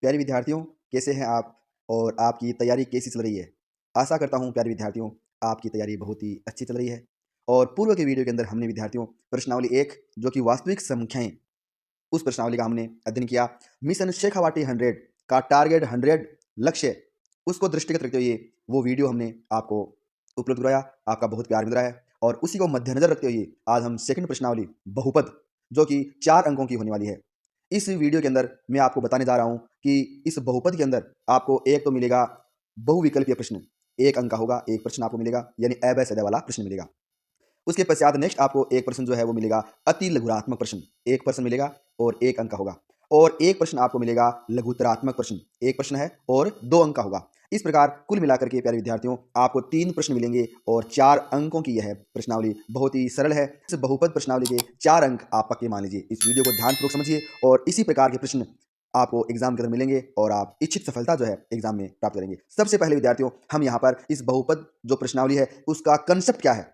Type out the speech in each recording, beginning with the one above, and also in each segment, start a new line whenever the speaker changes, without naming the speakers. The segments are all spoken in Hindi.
प्यारे विद्यार्थियों, कैसे हैं आप और आपकी तैयारी कैसी चल रही है? आशा करता हूँ प्यारे विद्यार्थियों, आपकी तैयारी बहुत ही अच्छी चल रही है। और पूर्व के वीडियो के अंदर हमने विद्यार्थियों प्रश्नावली 1 जो कि वास्तविक संख्याएँ, उस प्रश्नावली का हमने अध्ययन किया। मिशन शेखावाटी 100 का टारगेट 100 लक्ष्य, उसको दृष्टिगत रखते हुए वो वीडियो हमने आपको उपलब्ध कराया। आपका बहुत प्यार मिल रहा है और उसी को मद्देनज़र रखते हुए आज हम सेकंड प्रश्नावली बहुपद, जो कि 4 अंकों की होने वाली है। इस वीडियो के अंदर मैं आपको बताने जा रहा हूँ कि इस बहुपद के अंदर आपको एक तो मिलेगा बहुविकल्पीय प्रश्न, 1 अंक का होगा, 1 प्रश्न आपको मिलेगा, यानी अ, ब, च, द वाला प्रश्न मिलेगा। उसके पश्चात नेक्स्ट आपको एक प्रश्न जो है वो मिलेगा अति लघुरात्मक प्रश्न, एक प्रश्न मिलेगा और 1 अंक का होगा। और एक प्रश्न आपको मिलेगा लघुतरात्मक प्रश्न, एक प्रश्न है और 2 अंक का होगा। इस प्रकार कुल मिलाकर के प्यारे विद्यार्थियों आपको 3 प्रश्न मिलेंगे और 4 अंकों की यह प्रश्नावली बहुत ही सरल है। इस बहुपद प्रश्नावली के 4 अंक आप पक्के मान लीजिए। इस वीडियो को ध्यानपूर्वक समझिए और इसी प्रकार के प्रश्न आपको एग्जाम के अंदर मिलेंगे और आप इच्छित सफलता जो है एग्जाम में प्राप्त करेंगे। सबसे पहले विद्यार्थियों हम यहाँ पर इस बहुपद जो प्रश्नावली है उसका कंसेप्ट क्या है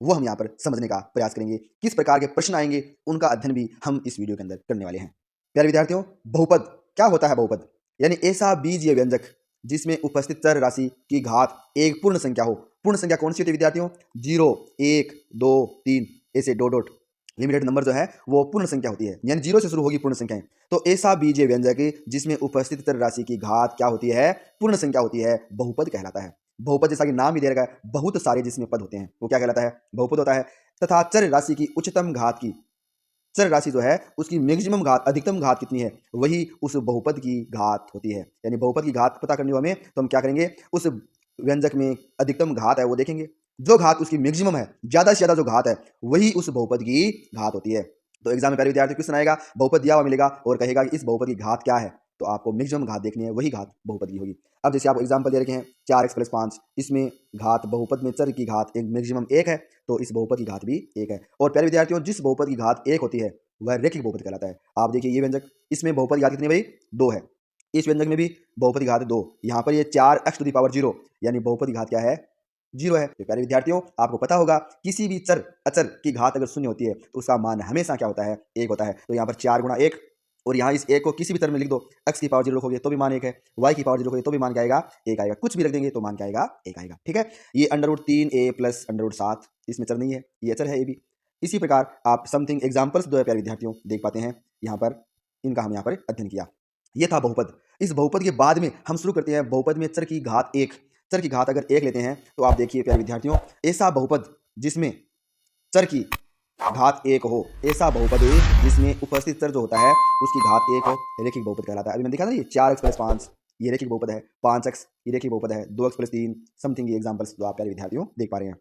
वो हम यहाँ पर समझने का प्रयास करेंगे। किस प्रकार के प्रश्न आएंगे उनका अध्ययन भी हम इस वीडियो के अंदर करने वाले हैं। प्यारे विद्यार्थियों, बहुपद क्या होता है? बहुपद यानी ऐसा बीजीय व्यंजक जिसमें उपस्थित चर राशि की घात एक पूर्ण संख्या हो। पूर्ण संख्या कौन सी होती है विद्यार्थियों? 0, 1, 2, 3 ऐसे डॉट डॉट लिमिटेड नंबर जो है वो पूर्ण संख्या होती है, यानी 0 से शुरू होगी पूर्ण संख्याएं। तो ऐसा बीजीय व्यंजक जिसमें उपस्थित चर राशि की घात क्या होती है? पूर्ण संख्या होती है, बहुपद कहलाता है। बहुपद जैसा कि नाम ही दे रखा है, बहुत सारे जिसमें पद होते हैं वो क्या कहलाता है? बहुपद होता है। तथा चर राशि की उच्चतम घात की, चर राशि जो है उसकी मैक्सिमम घात, अधिकतम घात कितनी है, वही उस बहुपद की घात होती है। यानी बहुपद की घात पता करनी हो हमें तो हम क्या करेंगे, उस व्यंजक में अधिकतम घात है वो देखेंगे, जो घात उसकी मैक्सिमम है, ज्यादा से ज्यादा जो घात है वही उस बहुपद की घात होती है। तो एग्जाम में पहले विद्यार्थी क्वेश्चन आएगा, बहुपद दिया हुआ मिलेगा और कहेगा कि इस बहुपद की घात क्या है, तो आपको मैक्सिमम घात देखनी है, वही घात बहुपद की होगी। अब जैसे आप एग्जाम्पल दे रखे हैं 4x+5, इसमें घात बहुपद में चर की घात एक मैक्सिमम 1 है, तो इस बहुपद की घात भी 1 है। और प्यारे विद्यार्थियों जिस बहुपद की घात 1 होती है वह रैखिक बहुपद कहलाता है। आप देखिए ये व्यंजक, इसमें बहुपद की घात कितनी भाई? 2 है। इस व्यंजक में भी बहुपद की घात 2, यहाँ पर ये 4x⁻0 यानी बहुपद की घात क्या है? 0 है। तो प्यारे विद्यार्थियों आपको पता होगा किसी भी चर अचर की घात अगर शून्य होती है तो उसका मान हमेशा क्या होता है? 1 होता है। तो यहाँ पर 4 गुणा 1, और यहाँ इस 1 को किसी भी तरह में लिख दो, x की पावर 0 रखोगे तो भी मान 1 है, y की पावर 0 रखोगे तो भी मान क्या आएगा? 1 आएगा। कुछ भी रख देंगे तो मान क्या आएगा? 1 आएगा। ठीक है, ये √3a प्लस √7 इसमें चर नहीं है, ये अचर है ये भी। इसी प्रकार आप समथिंग एग्जाम्पल्स जो है प्यारे विद्यार्थियों देख पाते हैं यहाँ पर, इनका हम यहाँ पर अध्ययन किया। ये था बहुपद। इस बहुपद के बाद में हम शुरू करते हैं बहुपद में चर की घात 1। चर की घात अगर 1 लेते हैं तो आप देखिए प्यारे विद्यार्थियों, ऐसा बहुपद जिसमें चर की घात 1 हो, ऐसा बहुपद जिसमें उपस्थित चर जो होता है उसकी घात 1 हो, रैखिक बहुपद कहलाता है। अभी मैंने दिखा ना, ये 4x+5 ये रैखिक बहुपद है, 5x ये रैखिक बहुपद है, 2x+3 समथिंग ये एग्जांपल्स जो आप प्यारे विद्यार्थियों देख पा रहे हैं।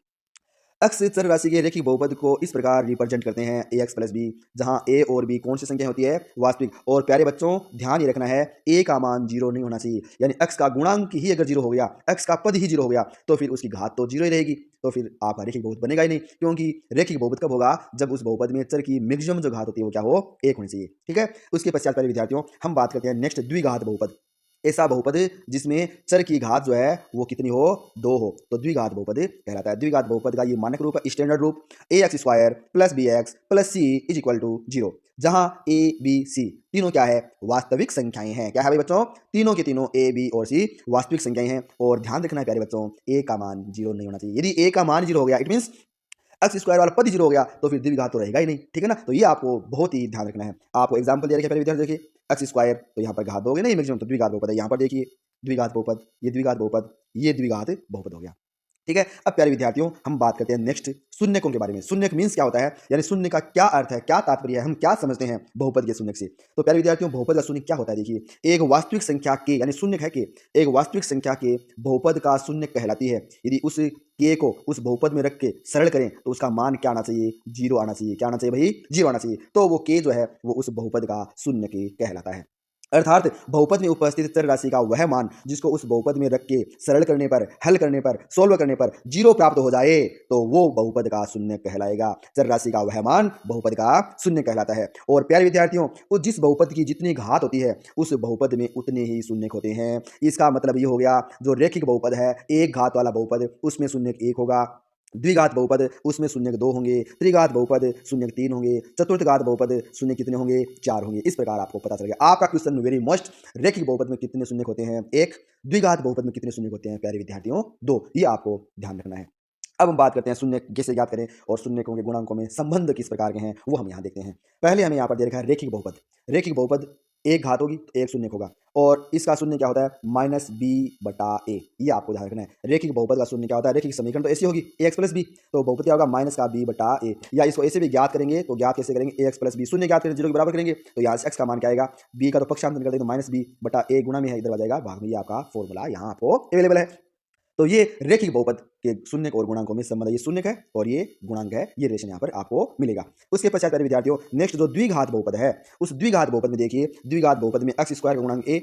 अक्स चर राशि के रैखिक बहुपद को इस प्रकार रिप्रेजेंट करते हैं ax प्लस बी, जहां a और b कौन सी संख्या होती है? वास्तविक। और प्यारे बच्चों ध्यान ये रखना है, a का मान 0 नहीं होना चाहिए, यानी x का गुणांक ही अगर 0 हो गया, x का पद ही 0 हो गया तो फिर उसकी घात तो 0 ही रहेगी, तो फिर आपका रैखिक बहुपद बनेगा ही नहीं। क्योंकि रैखिक बहुपद कब होगा? जब उस बहुपद में चर की मैक्सिमम जो घात होती है वो क्या हो? 1 होनी चाहिए। ठीक है, उसके पश्चात प्यारे विद्यार्थियों हम बात करते हैं नेक्स्ट द्विघात बहुपद। ऐसा बहुपद जिसमें चर की घात जो है वो कितनी हो? 2 हो, तो द्विघात बहुपद कहलाता है। द्विघात बहुपद का ये मानक रूप है, स्टैंडर्ड रूप ax² plus bx plus c is equal to 0, जहां a b c तीनों क्या है? वास्तविक संख्याएं हैं। क्या है भाई बच्चों? तीनों के तीनों a b और c वास्तविक संख्याएं हैं। और ध्यान रखना है प्यारे बच्चों, a का मान 0 नहीं होना चाहिए। यदि a का मान 0 हो गया इट मीन्स x² वाला पद 0 हो गया तो फिर द्विघात तो रहेगा ही नहीं। ठीक है ना, तो ये आपको बहुत ही ध्यान रखना है। आपको एग्जाम्पल दे रखे पहले विद्यार्थी देखिए, x² तो यहाँ पर घात दोगे नहीं मैक्सिमम, तो द्विघात बहुपद है। यहाँ पर देखिए द्विघात बहुपद, ये द्विघात बहुपद, ये द्विघात बहुपद हो गया। ठीक है, अब प्यारे विद्यार्थियों हम बात करते हैं नेक्स्ट शून्यकों के बारे में। शून्यक मीन्स क्या होता है, यानी शून्य का क्या अर्थ है, क्या तात्पर्य है, हम क्या समझते हैं बहुपद के शून्यक से। तो प्यारे विद्यार्थियों बहुपद का शून्य क्या होता है? देखिए, एक वास्तविक संख्या के, यानी शून्यक है के, एक वास्तविक संख्या के बहुपद का शून्यक कहलाती है। यदि उस के को उस बहुपद में रख के सरल करें तो उसका मान क्या आना चाहिए? 0 आना चाहिए। क्या आना चाहिए भाई? 0 आना चाहिए। तो वो के जो है वो उस बहुपद का शून्यक कहलाता है। अर्थात बहुपद में उपस्थित चर राशि का वह मान जिसको उस बहुपद में रख के सरल करने पर, हल करने पर, सोल्व करने पर 0 प्राप्त हो जाए तो वो बहुपद का शून्य कहलाएगा। चर राशि का वह मान बहुपद का शून्य कहलाता है। और प्यारे विद्यार्थियों, उस जिस बहुपद की जितनी घात होती है उस बहुपद में उतने ही शून्य होते हैं। इसका मतलब ये हो गया, जो रैखिक बहुपद है, एक घात वाला बहुपद, उसमें शून्य 1 होगा, द्विघात बहुपद उसमें शून्य 2 होंगे, त्रिघात बहुपद शून्य 3 होंगे, चतुर्थ घात बहुपद शून्य कितने होंगे 4 होंगे। इस प्रकार आपको पता चल गया। आपका क्वेश्चन वेरी मस्ट, रेखिक बहुपद में कितने शून्य होते हैं 1, द्विघात बहुपद में कितने शून्य होते हैं प्यारे विद्यार्थियों 2, ये आपको ध्यान रखना है। अब हम बात करते हैं शून्य कैसे ज्ञात करें और शून्यकों के गुणांकों में संबंध किस प्रकार के हैं वो हम यहाँ देखते हैं। पहले हमें यहाँ पर दे रखा है रेखिक बहुपद। रेखिक बहुपद एक घात होगी तो एक शून्य होगा और इसका शून्य क्या होता है -b/a, ये आपको ध्यान रखना है। रेखिक बहुपद का शून्य क्या होता है, रेखिक समीकरण तो ऐसी होगी ax + b, तो बहुपद क्या होगा -b/a, या इसको ऐसे भी ज्ञात करेंगे तो ज्ञात कैसे करेंगे ax + b, शून्य ज्ञात करेंगे 0 के बराबर करेंगे तो यहाँ से x का मान क्या आएगा, b का तो पक्षांतर कर देंगे तो -b/a गुणा में है, इधर आ जाएगा भाग में, ये आपका फॉर्मूला यहाँ आपको अवेलेबल है। तो ये रेखिक बहुपद के शून्यक और गुणांकों में संबंध, ये शून्यक है और ये गुणांक है, ये रिलेशन यहाँ पर आपको मिलेगा। उसके पश्चात प्यारे विद्यार्थियों नेक्स्ट जो द्विघात बहुपद है, उस द्विघात बहुपद में देखिए, द्विघात बहुपद में x² का गुणांक a,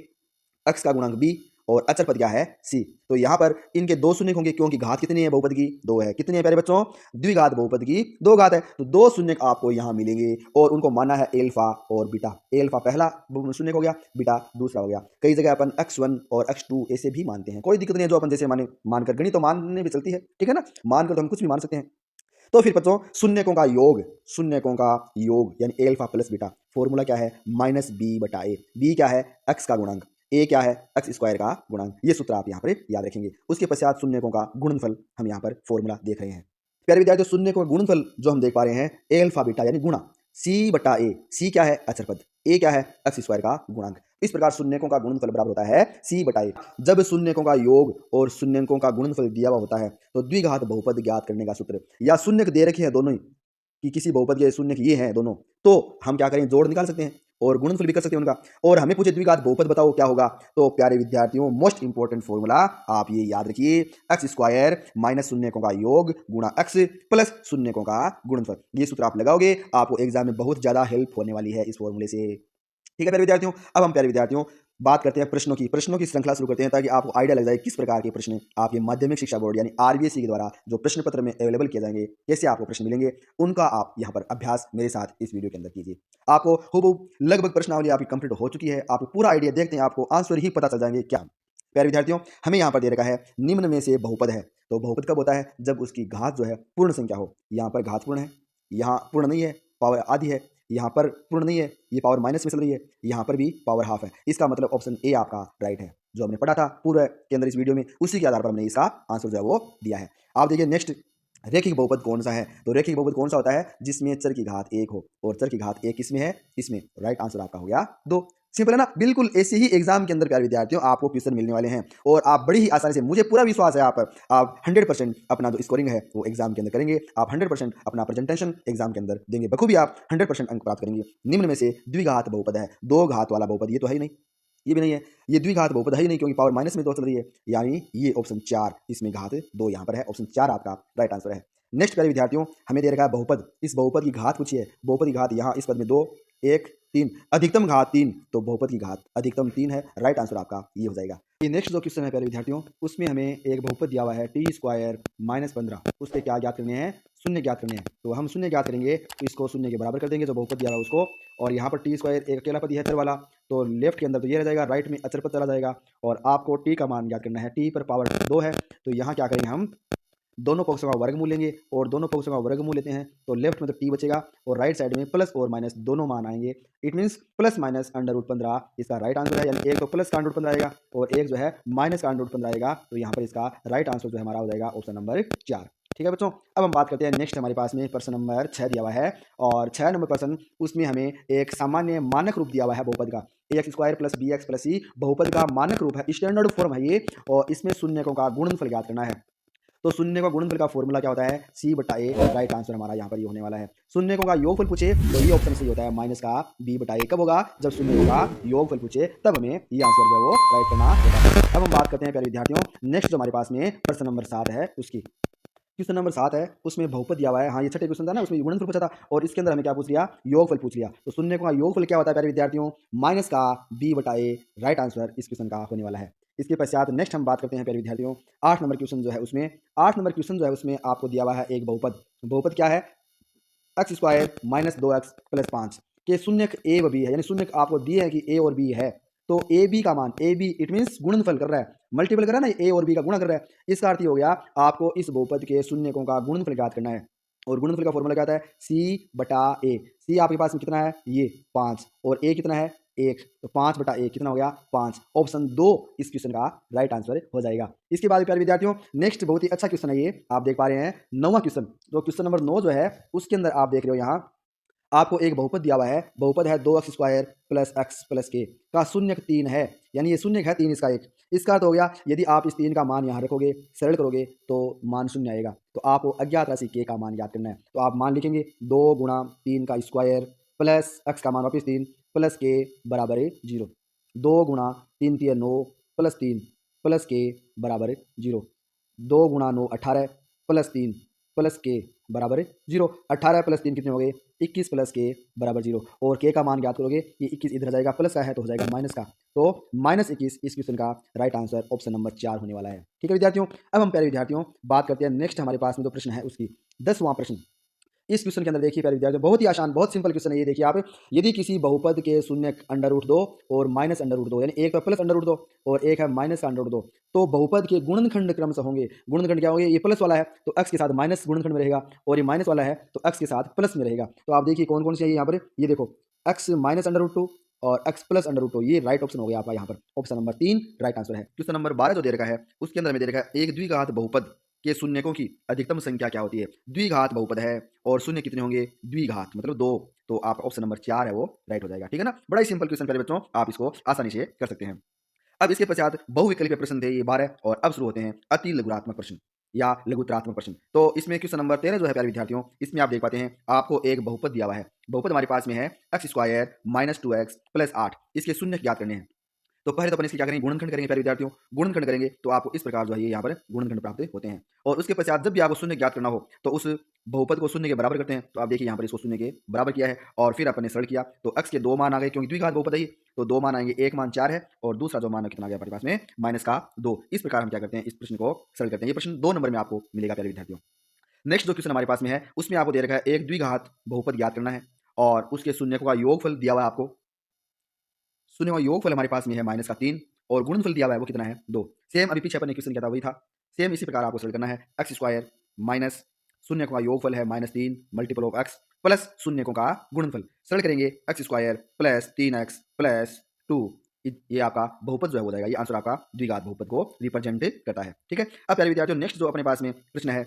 x का गुणांक b और अचर पद क्या है c। तो यहाँ पर इनके दो शून्य होंगे क्योंकि घात कितनी है बहुपद की 2 है। कितनी है प्यारे बच्चों, द्विघात बहुपद की 2 घात है, तो 2 शून्य आपको यहाँ मिलेंगे और उनको माना है एल्फा और बीटा। एल्फा पहला शून्य हो गया, बीटा दूसरा हो गया। कई जगह अपन x1 और x2 ऐसे भी मानते हैं, कोई दिक्कत नहीं है, जो अपन जैसे माने मानकर, गणित तो मानने भी चलती है, ठीक है ना, मानकर तो हम कुछ भी मान सकते हैं। तो फिर बच्चों शून्यकों का योग, शून्यकों का योग यानी एल्फा प्लस बीटा, फॉर्मूला क्या है -b/a, b क्या है x का गुणांक, a क्या है x² का गुणांक, ये सूत्र आप यहाँ पर याद रखेंगे। उसके पश्चात शून्यकों का गुणनफल हम यहाँ पर फॉर्मूला देख रहे हैं। प्यारे विद्यार्थियों शून्यकों का गुणनफल जो हम देख पा रहे हैं एल्फा बीटा यानी गुणा c/a, c क्या है अचर पद, a क्या है x² का गुणांक। इस प्रकार शून्यकों का गुणनफल बराबर होता है c/a। जब शून्यकों का योग और शून्यकों का गुणनफल दिया हुआ होता है तो द्विघात बहुपद ज्ञात करने का सूत्र, या शून्यक दे रखे हैं दोनों ही कि किसी बहुपद के शून्यक ये हैं दोनों, तो हम क्या करें जोड़ निकाल सकते हैं और गुणनफल भी कर सकते हैं उनका। और हमें पूछे द्विघात बहुपद बताओ क्या होगा, तो प्यारे विद्यार्थियों मोस्ट इंपोर्टेंट फॉर्मूला आप ये याद रखिए, x² माइनस शून्यकों का योग गुणा x प्लस शून्यकों का गुणनफल। ये सूत्र आप लगाओगे, आपको एग्जाम में बहुत ज्यादा हेल्प होने वाली है इस फॉर्मूले से। ठीक है प्यारे विद्यार्थियों, अब हम प्यारे विद्यार्थियों बात करते हैं प्रश्नों की श्रृंखला शुरू करते हैं ताकि आपको आइडिया लग जाए किस प्रकार के प्रश्न आपके माध्यमिक शिक्षा बोर्ड यानी आरबीएसई के द्वारा जो प्रश्न पत्र में अवेलेबल किए जाएंगे, कैसे आपको प्रश्न मिलेंगे, उनका आप यहाँ पर अभ्यास मेरे साथ इस वीडियो के अंदर कीजिए। आपको हूबहू लगभग प्रश्नावली आपकी कंप्लीट हो चुकी है, आपको पूरा आइडिया देखते हैं, आपको आंसर ही पता चल जाएंगे क्या। प्यारे विद्यार्थियों हमें यहाँ पर दे रखा है निम्न में से बहुपद है, तो बहुपद कब होता है जब उसकी घात जो है पूर्ण संख्या हो। यहाँ पर घात पूर्ण है, यहाँ पूर्ण नहीं है, पावर आधी है, यहाँ पर पूर्ण नहीं है, ये पावर माइनस में चल रही है, यहाँ पर भी पावर हाफ है। इसका मतलब ऑप्शन ए आपका राइट है, जो हमने पढ़ा था पूर्व के अंदर इस वीडियो में, उसी के आधार पर हमने इसका आंसर जो है वो दिया है। आप देखिए नेक्स्ट रेखिक बहुपद कौन सा है, तो रेखिक बहुपद कौन सा होता है जिसमें चर की घात 1 हो, और चर की घात 1 किसमें है, इसमें। राइट आंसर आपका हो गया 2। सिंपल है ना, बिल्कुल ऐसे ही एग्जाम के अंदर प्यारे विद्यार्थियों आपको क्वेश्चन मिलने वाले हैं और आप बड़ी ही आसानी से, मुझे पूरा विश्वास है आप 100% अपना जो स्कोरिंग है वो एग्जाम के अंदर करेंगे, आप 100% अपना प्रेजेंटेशन एग्जाम के अंदर देंगे, बखूबी आप 100% अंक प्राप्त करेंगे। निम्न में से द्विघात बहुपद है, 2 घात वाला बहुपद ये तो है ही नहीं, ये भी नहीं है, ये द्विघात बहुपद है ही नहीं क्योंकि पावर माइनस में 2 चल रही है, यानी ये ऑप्शन 4, इसमें घात 2 यहाँ पर है, ऑप्शन 4 आपका राइट आंसर है। नेक्स्ट प्यारे विद्यार्थियों हमें दे रखा है बहुपद, इस बहुपद की घात पूछिए, बहुपद की घात यहाँ इस पद में 2 1 3, अधिकतम घात 3, तो बहुपद की घात अधिकतम 3 है, राइट आंसर आपका ये हो जाएगा। ये नेक्स्ट जो क्वेश्चन है प्यारे विद्यार्थियों उसमें हमें एक बहुपद दिया हुआ है t² - 15, उसके क्या ज्ञात करने हैं, शून्य ज्ञात करने हैं। तो हम शून्य ज्ञात करेंगे तो इसको शून्य के बराबर कर देंगे जो बहुपद दिया हुआ उसको, और यहाँ पर t² एक अकेला पद है चर वाला, तो लेफ्ट के अंदर तो ये रह जाएगा, राइट में अचर पद चला जाएगा, और आपको t का मान ज्ञात करना है, t पर पावर 2 है, तो यहाँ क्या करेंगे हम दोनों पक्षों का वर्गमूल लेंगे, और दोनों पक्षों का वर्गमूल लेते हैं तो लेफ्ट में तो t बचेगा और राइट साइड में प्लस और माइनस दोनों मान आएंगे। इट मीन्स प्लस माइनस √15 इसका राइट आंसर है, यानी एक तो प्लस का √15 आएगा और एक जो है माइनस का √15 आएगा, तो यहाँ पर इसका राइट आंसर जो है हमारा हो जाएगा ऑप्शन नंबर 4। ठीक है बच्चों, अब हम बात करते हैं नेक्स्ट, हमारे पास में प्रश्न नंबर 6 दिया हुआ है, और 6 नंबर प्रश्न उसमें हमें एक सामान्य मानक रूप दिया हुआ है बहुपद का, ax² + bx + c बहुपद का मानक रूप है, स्टैंडर्ड फॉर्म है ये, और इसमें शून्यकों का गुणनफल ज्ञात करना है। तो शून्य का गुणनफल का फॉर्मूला क्या होता है, c/a, राइट आंसर हमारा यहाँ पर ये होने वाला है। शून्यकों का योगफल पूछे तो ये ऑप्शन सही होता है, माइनस का b/a कब होगा, जब शून्य का योगफल पूछे तब हमें ये आंसर जो है वो राइट करना होगा। अब हम बात करते हैं प्यारे विद्यार्थियों नेक्स्ट जो हमारे पास में प्रश्न नंबर 7 है उसकी। क्वेश्चन नंबर 7 है उसमें बहुपद दिया हुआ है, हाँ ये छठे क्वेश्चन था ना, उसमें गुणनफल पूछा था और इसके अंदर हमें क्या पूछ लिया, योगफल पूछ लिया। तो शून्यकों का योगफल क्या होता है प्यारे विद्यार्थियों, माइनस का b/a, राइट आंसर इस क्वेश्चन का होने वाला है। इसके पश्चात नेक्स्ट हम बात करते हैं प्यारे विद्यार्थियों 8 नंबर क्वेश्चन जो है उसमें, 8 नंबर क्वेश्चन जो है उसमें आपको दिया हुआ है एक बहुपद, बहुपद क्या है, x² - 2x + 5 के शून्यक a व b है, यानी शून्यक आपको दिए हैं कि a और b है, तो ए बी का मान, ए बी इट मीन्स गुणनफल कर रहा है, मल्टीपल कर रहा है ना, ए और बी का गुणा कर रहा है। इसका अर्थ ये हो गया आपको इस बहुपद के शून्यकों का गुणनफल ज्ञात करना है। और गुणनफल का फॉर्मूला क्या आता है, सी बटा ए। सी आपके पास में कितना है, ये 5, और ए कितना है, 1, तो 5/1 कितना हो गया, 5। ऑप्शन 2 इस क्वेश्चन का राइट आंसर हो जाएगा। इसके बाद प्यारे विद्यार्थियों नेक्स्ट बहुत ही अच्छा क्वेश्चन है, ये आप देख पा रहे हैं 9वां क्वेश्चन। तो क्वेश्चन नंबर 9 जो है उसके अंदर आप देख रहे हो यहाँ आपको एक बहुपद दिया हुआ है, बहुपद है 2x² प्लस x प्लस के का शून्यक 3 है, यानी ये शून्यक है 3 इसका एक। इसका अर्थ हो गया यदि आप इस 3 का मान यहाँ रखोगे, सरल करोगे तो मान शून्य आएगा। तो आपको अज्ञात राशि k का मान ज्ञात करना है। तो आप मान लिखेंगे 2 गुणा 3 का स्क्वायर प्लस x का मान वापिस 3 प्लस k बराबर 0। 2 गुणा 3 3 9 प्लस 3 प्लस k बराबर 0। 2 गुणा 9 18 प्लस 3 प्लस के बराबर 0। 18 प्लस 3 कितने हो गए, 21 प्लस के बराबर 0। और के का मान ज्ञात करोगे, ये 21 इधर आ जाएगा, प्लस का है तो हो जाएगा माइनस का। तो -21 इस क्वेश्चन का राइट आंसर ऑप्शन नंबर 4 होने वाला है। ठीक है विद्यार्थियों, अब हम प्यारे विद्यार्थियों बात करते हैं नेक्स्ट हमारे पास में जो प्रश्न है उसकी 10वां प्रश्न। इस क्वेश्चन के अंदर देखिए प्यारे विद्यार्थियों बहुत ही आसान, बहुत सिंपल क्वेश्चन है ये। देखिए आप, यदि किसी बहुपद के शून्य √2 और -√2 यानी एक प्लस √2 और एक है माइनस का √2, तो बहुपद के गुणनखंड क्रमशः होंगे। गुणनखंड क्या होंगे, ये प्लस वाला है तो x के साथ माइनस गुणनखंड में रहेगा, और ये माइनस वाला है तो x के साथ प्लस में रहेगा। तो आप देखिए कौन कौन से है यहाँ पर, ये देखो x माइनस √2 और x प्लस √2, ये राइट ऑप्शन हो गया आपका यहाँ पर। ऑप्शन नंबर 3 राइट आंसर है। क्वेश्चन नंबर 12 जो दे रखा है उसके अंदर में दे रखा है एक द्विघात बहुपद के शून्यकों की अधिकतम संख्या क्या होती है। द्विघात बहुपद है और शून्य कितने होंगे, द्विघात मतलब 2। तो आप ऑप्शन नंबर 4 है वो राइट हो जाएगा। ठीक है ना, बड़ा ही सिंपल क्वेश्चन प्यारे बच्चों, आप इसको आसानी से कर सकते हैं। अब इसके पश्चात बहुविकल्पीय प्रश्न थे ये 12, और अब शुरू होते हैं अति लघुरात्मक प्रश्न या लघुतरात्मक प्रश्न। तो इसमें क्वेश्चन नंबर 13 जो है प्यारे विद्यार्थियों, इसमें आप देख पाते हैं आपको एक बहुपद दिया हुआ है। बहुपद हमारे पास में है x² - 2x + 8। इसके शून्य ज्ञात करने हैं। तो पहले तो अपन इसकी क्या करेंगे, गुणनखंड करेंगे प्यारे विद्यार्थियों। गुणनखंड करेंगे तो आपको इस प्रकार जो है ये यहाँ पर गुणनखंड प्राप्त होते हैं। और उसके पश्चात जब भी आपको शून्य ज्ञात करना हो तो उस बहुपद को शून्य के बराबर करते हैं। तो आप देखिए यहाँ पर इसको शून्य के बराबर किया है और फिर अपन ने सरल किया तो x के 2 मान आ गए, क्योंकि द्विघात बहुपद है ये, तो 2 मान आएंगे, एक मान 4 है और दूसरा जो मान कितना आ गया हमारे पास में -2। इस प्रकार हम क्या करते हैं, इस प्रश्न को सरल करते हैं। ये प्रश्न 2 नंबर में आपको मिलेगा प्यारे विद्यार्थियों। नेक्स्ट जो क्वेश्चन हमारे पास में है उसमें आपको दे रखा है एक द्विघात बहुपद ज्ञात करना है और उसके शून्यकों का योगफल दिया हुआ है आपको। शून्य का योगफल हमारे पास में है -3 और गुणनफल दिया हुआ है वो कितना है, 2। सेम अभी पीछे अपन ने क्वेश्चन किया था वही था, सेम इसी प्रकार आपको सरल करना है। x² माइनस शून्यकों का योगफल है -3 मल्टीपल ऑफ x प्लस शून्यकों का गुणनफल। सरल करेंगे x² प्लस 3x प्लस 2, ये आपका बहुपद जो है हो जाएगा। ये आंसर आपका द्विघात बहुपद को रिप्रेजेंट करता है। ठीक है, अब प्यारे विद्यार्थियों नेक्स्ट जो अपने पास में प्रश्न है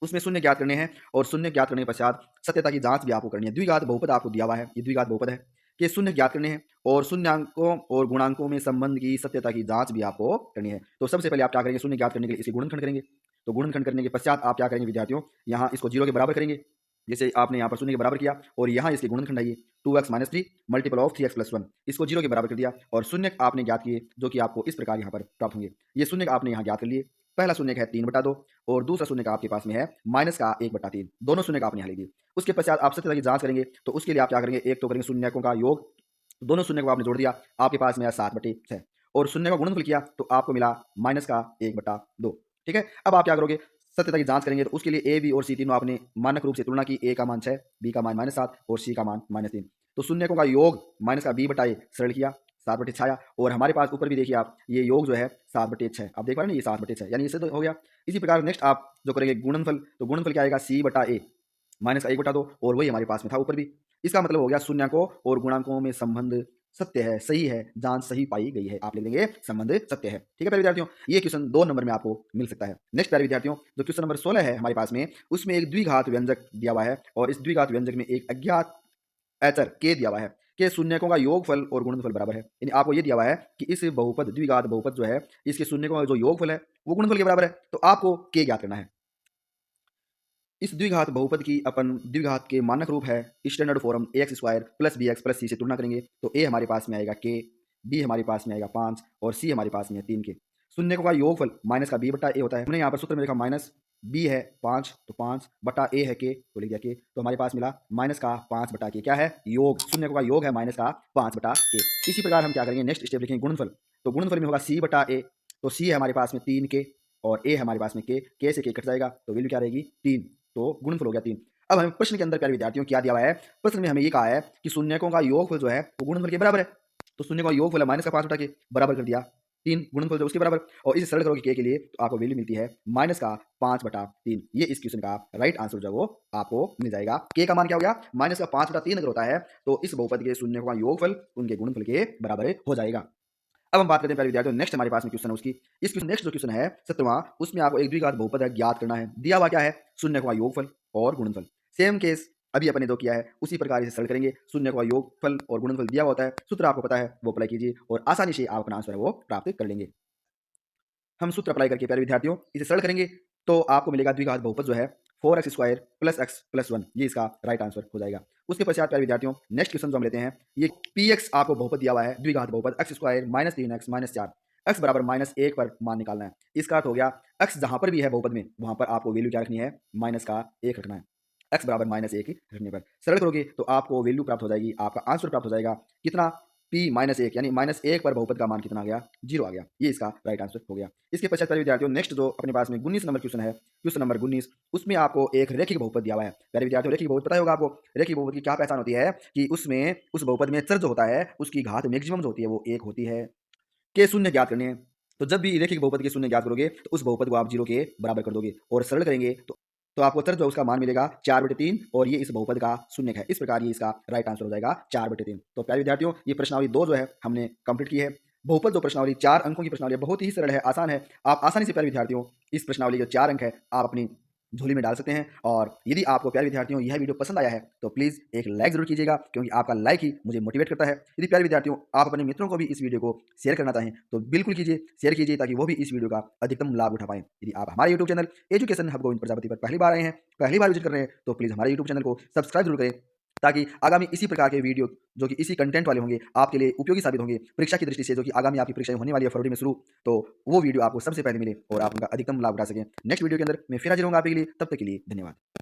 उसमें शून्य ज्ञात करने हैं और शून्य ज्ञात करने के पश्चात सत्यता की जांच भी आपको करनी है। द्विघात बहुपद आपको दिया हुआ है, ये द्विघात बहुपद है कि शून्य ज्ञात करने हैं और शून्यांकों और गुणांकों में संबंध की सत्यता की जांच भी आपको करनी है। तो सबसे पहले आप क्या करेंगे, शून्य ज्ञात करने के लिए इसे गुणनखंड करेंगे। तो गुणनखंड करने के पश्चात आप क्या करेंगे विद्यार्थियों, यहाँ इसको 0 के बराबर करेंगे, जैसे आपने यहाँ पर शून्य के बराबर किया और यहाँ इसके गुणनखंड आइए 2x - 3 मल्टीपल ऑफ 3x + 1, इसको 0 के बराबर कर दिया और शून्य आपने ज्ञात किए जो कि आपको इस प्रकार यहाँ पर प्राप्त होंगे। ये शून्य आपने यहाँ ज्ञात कर लिए। पहला शून्य है 3/2 और दूसरा शून्य आपके पास में है -1/3। दोनों शून्य आपने यहाँ ले लिए। उसके पश्चात आप सत्यता की जांच करेंगे तो उसके लिए आप क्या करेंगे, एक तो करेंगे शून्यकों का योग, दोनों शून्य को आपने जोड़ दिया, आपके पास में 7/6 और शून्य का गुणनफल किया तो आपको मिला -1/2। ठीक है, अब आप क्या करोगे, सत्यता की जांच करेंगे तो उसके लिए ए बी और सी तीनों आपने मानक रूप से तुलना की। ए का मान 6, बी का मान -7 और सी का मान -3। तो शून्यकों का योग -b/a सरल किया, 7/6 आया और हमारे पास ऊपर भी देखिए आप ये योग जो है 7/6 आप देख पा रहे हैं, ये 7/6 यानी इससे तो हो गया। इसी प्रकार नेक्स्ट आप जो करेंगे गुणनफल, तो गुणनफल क्या आएगा c/a -1/2 और वही हमारे पास में था ऊपर भी। इसका मतलब हो गया शून्यकों और गुणांकों में संबंध सत्य है, सही है, जांच सही पाई गई है। आप लिख देंगे संबंध सत्य है। ठीक है प्यारे विद्यार्थियों, ये क्वेश्चन 2 नंबर में आपको मिल सकता है। नेक्स्ट प्यारे विद्यार्थियों जो क्वेश्चन नंबर 16 है हमारे पास में, उसमें एक द्विघात व्यंजक दिया हुआ है और इस द्विघात व्यंजक में एक अज्ञात अचर k दिया हुआ है कि शून्यकों का योगफल और गुणनफल बराबर है। यानी आपको ये दिया हुआ है कि इस बहुपद द्विघात बहुपद जो है इसके शून्यकों का जो योगफल है वो गुणनफल के बराबर है। तो आपको k ज्ञात करना है। इस द्विघात बहुपद की अपन द्विघात के मानक रूप है standard form ax² + bx + c से तुलना करेंगे तो a हमारे पास में आएगा k, b हमारे पास में आएगा 5 और c हमारे पास में है 3 के। शून्यकों का योगफल -b/a होता है। हमने यहाँ पर सूत्र में लिखा -b है 5 तो 5/a है k, तो लिख दिया k, तो हमारे पास मिला -5/k क्या है, योग। शून्यकों का योग है -5/k। इसी प्रकार हम क्या करेंगे, नेक्स्ट स्टेप लिखेंगे गुणनफल। तो गुणनफल में होगा c/a, तो c है हमारे पास में 3k और a हमारे पास में k से k कट जाएगा तो वैल्यू क्या रहेगी 3, तो गुणनफल हो गया 3। अब हमें प्रश्न के अंदर प्यारे विद्यार्थियों क्या दिया हुआ है, प्रश्न में हमें ये कहा है कि शून्यकों का योगफल जो है वो गुणनफल के बराबर है। तो शून्य का योगफल माइनस का 5 उठा के बराबर कर दिया 3 गुणनफल जो उसके बराबर, और इसे सरल करोगे के के लिए तो आपको वैल्यू मिलती है माइनस का 5/3। ये इस क्वेश्चन का राइट आंसर जो है वो आपको मिल जाएगा। के का मान क्या हो गया, माइनस का 5/3 अगर होता है तो इस बहुपद के शून्य का योगफल उनके गुणनफल के बराबर हो जाएगा। अब हम बात करते हैं प्यारे विद्यार्थियों, नेक्स्ट हमारे पास में क्वेश्चन है उसकी। इस नेक्स्ट जो क्वेश्चन है 17वां, उसमें आपको एक द्विघात बहुपद है ज्ञात करना है। दिया हुआ क्या है, शून्य का योगफल और गुणनफल। सेम केस अभी अपने जो किया है उसी प्रकार इसे सरल करेंगे। शून्य का योगफल और गुणनफल दिया हुआ होता है, सूत्र आपको पता है वो अप्लाई कीजिए और आसानी से आप अपना आंसर है वो प्राप्त कर लेंगे। हम सूत्र अप्लाई करके प्यारे विद्यार्थियों इसे सरल करेंगे तो आपको मिलेगा द्विघात बहुपद जो है 4x² + x + 1, ये इसका राइट आंसर हो जाएगा। उसके पश्चात प्यारे विद्यार्थियों नेक्स्ट क्वेश्चन जो हम लेते हैं, ये px आपको बहुपद दिया हुआ है द्विघात बहुपद x² - 3x - 4, x बराबर -1 पर मान निकालना है। इसका अर्थ हो गया x जहां पर भी है बहुपद में वहां पर आपको वैल्यू क्या रखनी है, -1 रखना है। x बराबर -1 रखने पर सरल करोगे तो आपको वैल्यू प्राप्त हो जाएगी, आपका आंसर प्राप्त हो जाएगा कितना, p -1 यानी -1 पर बहुपद का मान कितना आ गया, 0 आ गया। ये इसका राइट आंसर हो गया। इसके पश्चात प्यारे विद्यार्थियों नेक्स्ट जो अपने पास में 19 नंबर क्वेश्चन है, क्वेश्चन नंबर 19, उसमें आपको एक रेखिक बहुपद दिया हुआ है। प्यारे विद्यार्थियों रेखिक बहुपद पता होगा आपको, रेखिक बहुपद की क्या पहचान होती है कि उसमें उस बहुपद में चर जो होता है उसकी घात मैक्सिमम जो होती है वो 1 होती है। के शून्य ज्ञात करने हैं, तो जब भी रेखिक बहुपद के शून्य ज्ञात करोगे तो उस बहुपद को आप 0 के बराबर कर दोगे और सरल करेंगे तो आपको उत्तर जो उसका मान मिलेगा 4/3, और ये इस बहुपद का शून्य है। इस प्रकार ये इसका राइट आंसर हो जाएगा 4/3। तो प्यारे विद्यार्थियों ये प्रश्नावली 2 जो है हमने कंप्लीट की है। बहुपद जो प्रश्नावली 4 अंकों की प्रश्नावली है, बहुत ही सरल है, आसान है। आप आसानी से प्यारे विद्यार्थियों इस प्रश्नावली के 4 अंक है आप अपनी झोली में डाल सकते हैं। और यदि आपको प्यारे विद्यार्थियों यह वीडियो पसंद आया है तो प्लीज़ एक लाइक जरूर कीजिएगा, क्योंकि आपका लाइक ही मुझे मोटिवेट करता है। यदि प्यारे विद्यार्थियों आप अपने मित्रों को भी इस वीडियो को शेयर करना चाहें तो बिल्कुल कीजिए, शेयर कीजिए ताकि वो भी इस वीडियो का अधिकतम लाभ उठा पाएं। यदि आप हमारे YouTube channel education hub Govind Prajapati पर पहली बार आए हैं, पहली बार विजिट कर रहे हैं, तो प्लीज़ हमारे यूट्यूब चैनल को सब्सक्राइब जरूर करें ताकि आगामी इसी प्रकार के वीडियो जो कि इसी कंटेंट वाले होंगे आपके लिए उपयोगी साबित होंगे परीक्षा की दृष्टि से, जो कि आगामी आपकी परीक्षाएं होने वाली है फरवरी में शुरू, तो वो वीडियो आपको सबसे पहले मिले और आप उनका अधिकतम लाभ उठा सकें। नेक्स्ट वीडियो के अंदर मैं फिर हाजिर होऊंगा आपके लिए, तब तक के लिए धन्यवाद।